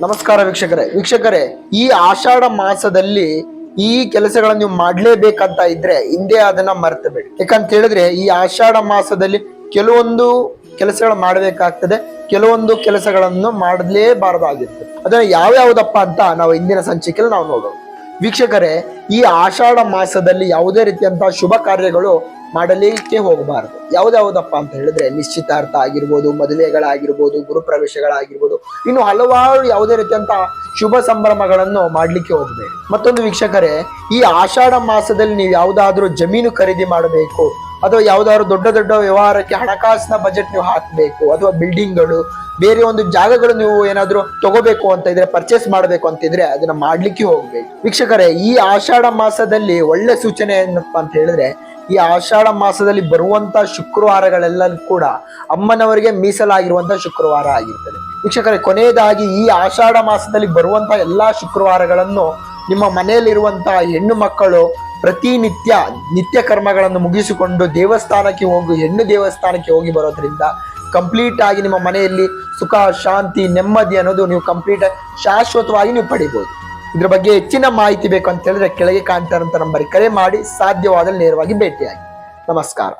ನಮಸ್ಕಾರ ವೀಕ್ಷಕರೇ ಈ ಆಷಾಢ ಮಾಸದಲ್ಲಿ ಈ ಕೆಲಸಗಳನ್ನು ನೀವು ಮಾಡ್ಲೇಬೇಕಂತ ಇದ್ರೆ ಹಿಂದೆ ಅದನ್ನ ಮರೆತಬೇಡಿ. ಯಾಕಂತ ಹೇಳಿದ್ರೆ ಈ ಆಷಾಢ ಮಾಸದಲ್ಲಿ ಕೆಲವೊಂದು ಕೆಲಸಗಳು ಮಾಡಬೇಕಾಗ್ತದೆ, ಕೆಲವೊಂದು ಕೆಲಸಗಳನ್ನು ಮಾಡಲೇಬಾರದಾಗಿರ್ತದೆ. ಅದನ್ನ ಯಾವ್ಯಾವುದಪ್ಪ ಅಂತ ನಾವು ಇಂದಿನ ಸಂಚಿಕೆಯಲ್ಲಿ ನಾವು ನೋಡೋಣ. ವೀಕ್ಷಕರೇ, ಈ ಆಷಾಢ ಮಾಸದಲ್ಲಿ ಯಾವುದೇ ರೀತಿಯಂತಹ ಶುಭ ಕಾರ್ಯಗಳು ಮಾಡಲಿಕ್ಕೆ ಹೋಗಬಾರದು. ಯಾವ್ದಾವುದಪ್ಪ ಅಂತ ಹೇಳಿದ್ರೆ ನಿಶ್ಚಿತಾರ್ಥ ಆಗಿರ್ಬೋದು, ಮದುವೆಗಳಾಗಿರ್ಬೋದು, ಗುರುಪ್ರವೇಶಗಳಾಗಿರ್ಬೋದು, ಇನ್ನು ಹಲವಾರು ಯಾವುದೇ ರೀತಿಯಂತಹ ಶುಭ ಸಂಭ್ರಮಗಳನ್ನು ಮಾಡ್ಲಿಕ್ಕೆ ಹೋಗಬೇಡಿ. ಮತ್ತೊಂದು ವೀಕ್ಷಕರೇ, ಈ ಆಷಾಢ ಮಾಸದಲ್ಲಿ ನೀವು ಯಾವುದಾದ್ರೂ ಜಮೀನು ಖರೀದಿ ಮಾಡಬೇಕು ಅಥವಾ ಯಾವುದಾದ್ರು ದೊಡ್ಡ ದೊಡ್ಡ ವ್ಯವಹಾರಕ್ಕೆ ಹಣಕಾಸಿನ ಬಜೆಟ್ ನೀವು ಹಾಕಬೇಕು, ಅಥವಾ ಬಿಲ್ಡಿಂಗ್ಗಳು ಬೇರೆ ಒಂದು ಜಾಗಗಳು ನೀವು ಏನಾದ್ರು ತಗೋಬೇಕು ಅಂತ ಇದ್ರೆ, ಪರ್ಚೇಸ್ ಮಾಡಬೇಕು ಅಂತಿದ್ರೆ ಅದನ್ನ ಮಾಡ್ಲಿಕ್ಕೆ ಹೋಗ್ಬೇಕು. ವೀಕ್ಷಕರೇ, ಈ ಆಷಾಢ ಮಾಸದಲ್ಲಿ ಒಳ್ಳೆ ಸೂಚನೆ ಏನಪ್ಪಾ ಅಂತ ಹೇಳಿದ್ರೆ, ಈ ಆಷಾಢ ಮಾಸದಲ್ಲಿ ಬರುವಂತ ಶುಕ್ರವಾರಗಳೆಲ್ಲ ಕೂಡ ಅಮ್ಮನವರಿಗೆ ಮೀಸಲಾಗಿರುವಂತಹ ಶುಕ್ರವಾರ ಆಗಿರ್ತದೆ. ವೀಕ್ಷಕರೇ, ಕೊನೆಯದಾಗಿ ಈ ಆಷಾಢ ಮಾಸದಲ್ಲಿ ಬರುವಂತಹ ಎಲ್ಲಾ ಶುಕ್ರವಾರಗಳನ್ನು ನಿಮ್ಮ ಮನೆಯಲ್ಲಿರುವಂತಹ ಹೆಣ್ಣು ಮಕ್ಕಳು ನಿತ್ಯ ಕರ್ಮಗಳನ್ನು ಮುಗಿಸಿಕೊಂಡು ಹೆಣ್ಣು ದೇವಸ್ಥಾನಕ್ಕೆ ಹೋಗಿ ಬರೋದ್ರಿಂದ ಕಂಪ್ಲೀಟ್ ಆಗಿ ನಿಮ್ಮ ಮನೆಯಲ್ಲಿ ಸುಖ, ಶಾಂತಿ, ನೆಮ್ಮದಿ ಅನ್ನೋದು ನೀವು ಕಂಪ್ಲೀಟ್ ಶಾಶ್ವತವಾಗಿ ನೀವು ಪಡಿಬಹುದು. ಇದ್ರ ಬಗ್ಗೆ ಹೆಚ್ಚಿನ ಮಾಹಿತಿ ಬೇಕು ಅಂತ ಹೇಳಿದ್ರೆ ಕೆಳಗೆ ಕಾಣ್ತಾ ಇರುವಂತ ನಂಬರ್ ಕರೆ ಮಾಡಿ ಸಾಧ್ಯವಾದಲ್ಲಿ ನೇರವಾಗಿ ಭೇಟಿಯಾಗಿ. ನಮಸ್ಕಾರ.